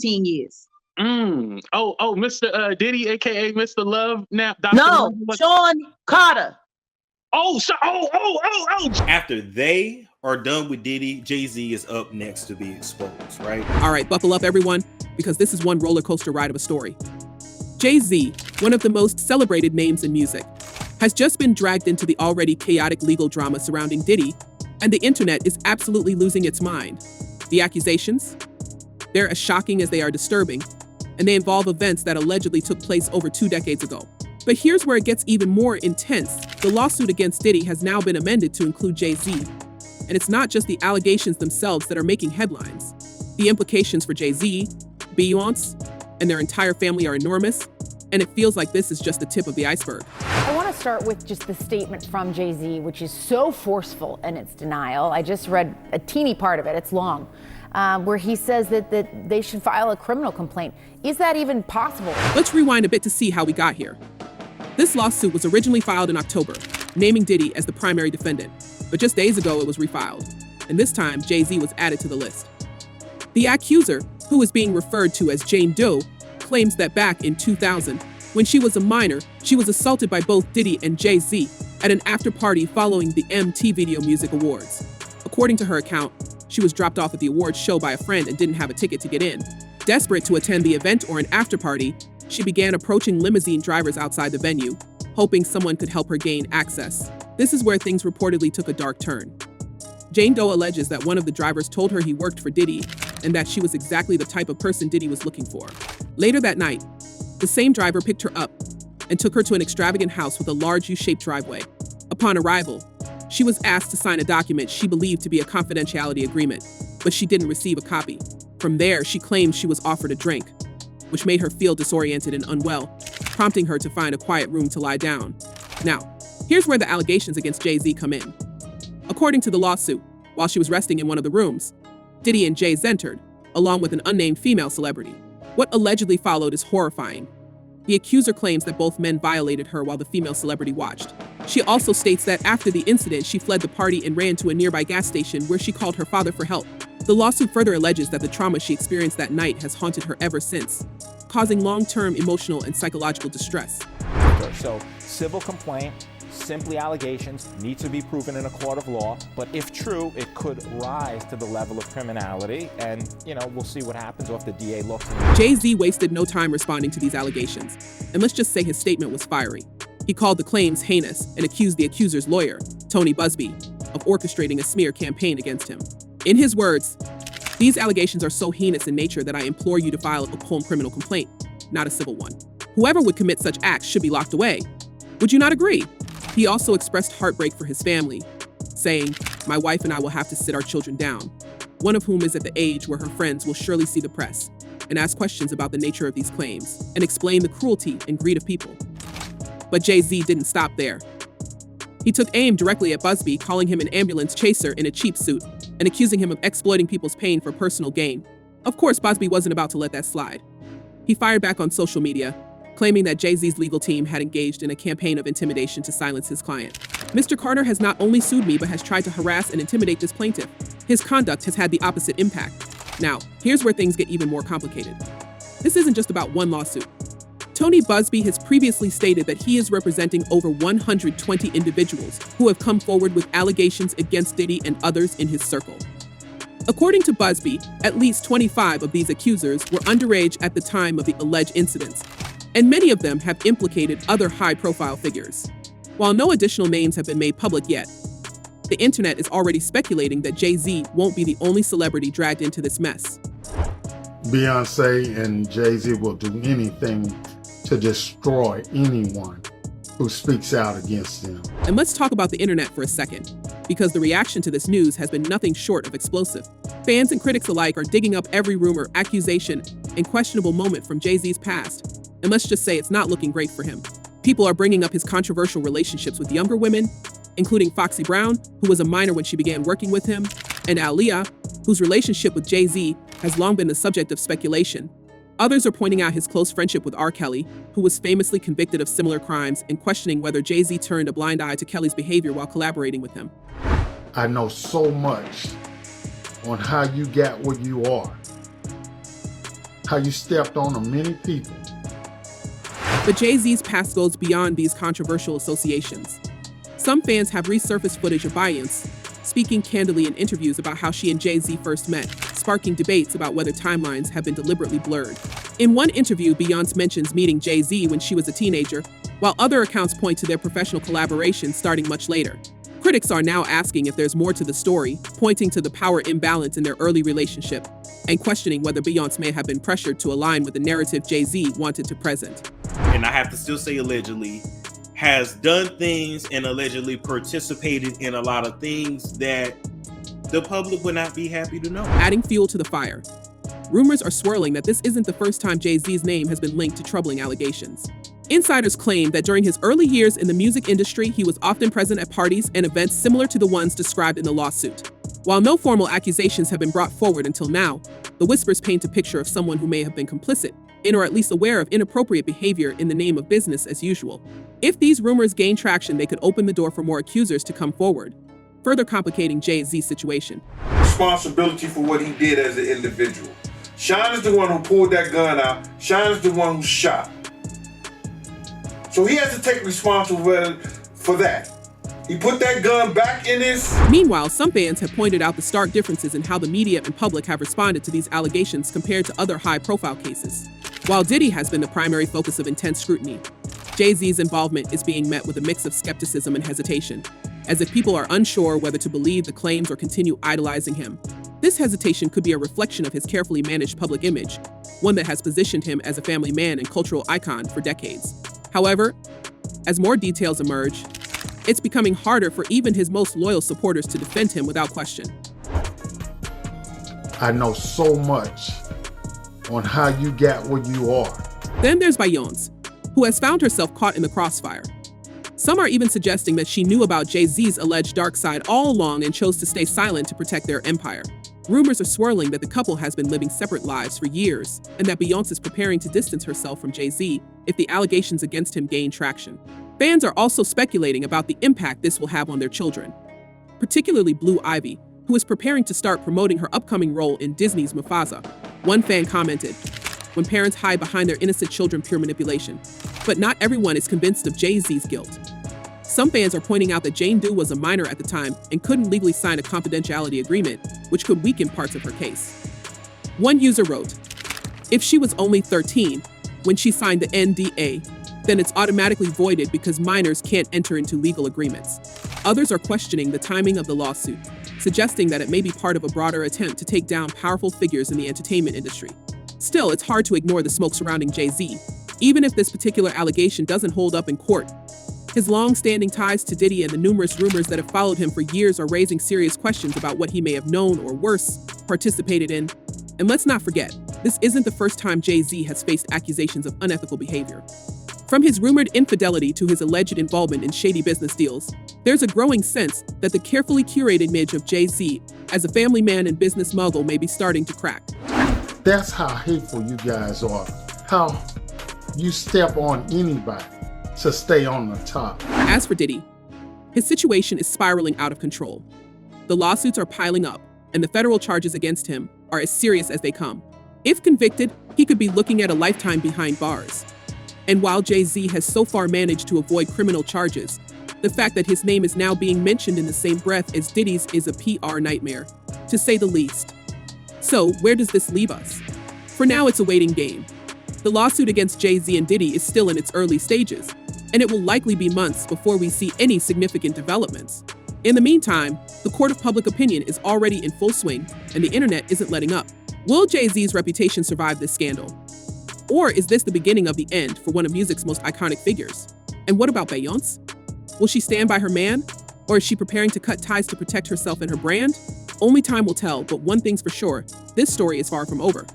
years. Mr. Diddy, aka Mr. Love, now Dr. No, Sean Carter. After they are done with Diddy, Jay-Z is up next to be exposed, right? All right, buckle up, everyone, because this is one roller coaster ride of a story. Jay-Z, one of the most celebrated names in music, has just been dragged into the already chaotic legal drama surrounding Diddy, and the internet is absolutely losing its mind. The accusations? They're as shocking as they are disturbing, and they involve events that allegedly took place over 2 decades ago. But here's where it gets even more intense. The lawsuit against Diddy has now been amended to include Jay-Z. And it's not just the allegations themselves that are making headlines. The implications for Jay-Z, Beyonce, and their entire family are enormous, and it feels like this is just the tip of the iceberg. I want to start with just the statement from Jay-Z, which is so forceful in its denial. I just read a teeny part of it, it's long, where he says that they should file a criminal complaint. Is that even possible? Let's rewind a bit to see how we got here. This lawsuit was originally filed in October, naming Diddy as the primary defendant, but just days ago it was refiled, and this time Jay-Z was added to the list. The accuser, who is being referred to as Jane Doe, claims that back in 2000, when she was a minor, she was assaulted by both Diddy and Jay-Z at an after-party following the MTV Video Music Awards. According to her account, she was dropped off at the awards show by a friend and didn't have a ticket to get in. Desperate to attend the event or an after-party, she began approaching limousine drivers outside the venue, hoping someone could help her gain access. This is where things reportedly took a dark turn. Jane Doe alleges that one of the drivers told her he worked for Diddy and that she was exactly the type of person Diddy was looking for. Later that night, the same driver picked her up and took her to an extravagant house with a large U-shaped driveway. Upon arrival, she was asked to sign a document she believed to be a confidentiality agreement, but she didn't receive a copy. From there, she claimed she was offered a drink, which made her feel disoriented and unwell, prompting her to find a quiet room to lie down. Now, here's where the allegations against Jay-Z come in. According to the lawsuit, while she was resting in one of the rooms, Diddy and Jay entered, along with an unnamed female celebrity. What allegedly followed is horrifying. The accuser claims that both men violated her while the female celebrity watched. She also states that after the incident, she fled the party and ran to a nearby gas station where she called her father for help. The lawsuit further alleges that the trauma she experienced that night has haunted her ever since, causing long-term emotional and psychological distress. So, civil complaint, simply allegations, need to be proven in a court of law, but if true, it could rise to the level of criminality, and, we'll see what happens if the DA looks. Jay-Z wasted no time responding to these allegations, and let's just say his statement was fiery. He called the claims heinous and accused the accuser's lawyer, Tony Busby, of orchestrating a smear campaign against him. In his words, "These allegations are so heinous in nature that I implore you to file a home criminal complaint, not a civil one. Whoever would commit such acts should be locked away. Would you not agree?" He also expressed heartbreak for his family, saying, "My wife and I will have to sit our children down, one of whom is at the age where her friends will surely see the press and ask questions about the nature of these claims and explain the cruelty and greed of people." But Jay-Z didn't stop there. He took aim directly at Busby, calling him an ambulance chaser in a cheap suit and accusing him of exploiting people's pain for personal gain. Of course, Busby wasn't about to let that slide. He fired back on social media, claiming that Jay-Z's legal team had engaged in a campaign of intimidation to silence his client. "Mr. Carter has not only sued me, but has tried to harass and intimidate this plaintiff. His conduct has had the opposite impact." Now, here's where things get even more complicated. This isn't just about one lawsuit. Tony Busby has previously stated that he is representing over 120 individuals who have come forward with allegations against Diddy and others in his circle. According to Busby, at least 25 of these accusers were underage at the time of the alleged incidents, and many of them have implicated other high-profile figures. While no additional names have been made public yet, the internet is already speculating that Jay-Z won't be the only celebrity dragged into this mess. Beyonce and Jay-Z will do anything to destroy anyone who speaks out against them. And let's talk about the internet for a second, because the reaction to this news has been nothing short of explosive. Fans and critics alike are digging up every rumor, accusation, and questionable moment from Jay-Z's past. And let's just say it's not looking great for him. People are bringing up his controversial relationships with younger women, including Foxy Brown, who was a minor when she began working with him, and Aaliyah, whose relationship with Jay-Z has long been the subject of speculation. Others are pointing out his close friendship with R. Kelly, who was famously convicted of similar crimes, and questioning whether Jay-Z turned a blind eye to Kelly's behavior while collaborating with him. I know so much on how you got where you are. how you stepped on many people. But Jay-Z's past goes beyond these controversial associations. Some fans have resurfaced footage of Beyonce speaking candidly in interviews about how she and Jay-Z first met, sparking debates about whether timelines have been deliberately blurred. In one interview, Beyonce mentions meeting Jay-Z when she was a teenager, while other accounts point to their professional collaboration starting much later. Critics are now asking if there's more to the story, pointing to the power imbalance in their early relationship, and questioning whether Beyonce may have been pressured to align with the narrative Jay-Z wanted to present. And I have to still say allegedly, has done things and allegedly participated in a lot of things that the public would not be happy to know. Adding fuel to the fire. Rumors are swirling that this isn't the first time Jay-Z's name has been linked to troubling allegations. Insiders claim that during his early years in the music industry, he was often present at parties and events similar to the ones described in the lawsuit. While no formal accusations have been brought forward until now, the whispers paint a picture of someone who may have been complicit in or at least aware of inappropriate behavior in the name of business as usual. If these rumors gain traction, they could open the door for more accusers to come forward, further complicating Jay-Z's situation. Responsibility for what he did as an individual. Sean is the one who pulled that gun out. Sean is the one who shot. So he has to take responsibility for that. He put that gun back in his... Meanwhile, some fans have pointed out the stark differences in how the media and public have responded to these allegations compared to other high-profile cases. While Diddy has been the primary focus of intense scrutiny, Jay-Z's involvement is being met with a mix of skepticism and hesitation, as if people are unsure whether to believe the claims or continue idolizing him. This hesitation could be a reflection of his carefully managed public image, one that has positioned him as a family man and cultural icon for decades. However, as more details emerge, it's becoming harder for even his most loyal supporters to defend him without question. I know so much on how you got where you are. Then there's Beyonce, who has found herself caught in the crossfire. Some are even suggesting that she knew about Jay-Z's alleged dark side all along and chose to stay silent to protect their empire. Rumors are swirling that the couple has been living separate lives for years, and that Beyonce is preparing to distance herself from Jay-Z if the allegations against him gain traction. Fans are also speculating about the impact this will have on their children, particularly Blue Ivy, who is preparing to start promoting her upcoming role in Disney's Mufasa. One fan commented, "When parents hide behind their innocent children, pure manipulation." But not everyone is convinced of Jay-Z's guilt. Some fans are pointing out that Jane Doe was a minor at the time and couldn't legally sign a confidentiality agreement, which could weaken parts of her case. One user wrote, "If she was only 13 when she signed the NDA, then it's automatically voided because minors can't enter into legal agreements." Others are questioning the timing of the lawsuit, suggesting that it may be part of a broader attempt to take down powerful figures in the entertainment industry. Still, it's hard to ignore the smoke surrounding Jay-Z, even if this particular allegation doesn't hold up in court. His long-standing ties to Diddy and the numerous rumors that have followed him for years are raising serious questions about what he may have known or worse, participated in. And let's not forget, this isn't the first time Jay-Z has faced accusations of unethical behavior. From his rumored infidelity to his alleged involvement in shady business deals, there's a growing sense that the carefully curated image of Jay-Z as a family man and business mogul may be starting to crack. That's how hateful you guys are. How you step on anybody to stay on the top. As for Diddy, his situation is spiraling out of control. The lawsuits are piling up, and the federal charges against him are as serious as they come. If convicted, he could be looking at a lifetime behind bars. And while Jay-Z has so far managed to avoid criminal charges, the fact that his name is now being mentioned in the same breath as Diddy's is a PR nightmare, to say the least. So, where does this leave us? For now, it's a waiting game. The lawsuit against Jay-Z and Diddy is still in its early stages, and it will likely be months before we see any significant developments. In the meantime, the court of public opinion is already in full swing, and the internet isn't letting up. Will Jay-Z's reputation survive this scandal? Or is this the beginning of the end for one of music's most iconic figures? And what about Beyonce? Will she stand by her man? Or is she preparing to cut ties to protect herself and her brand? Only time will tell, but one thing's for sure, this story is far from over.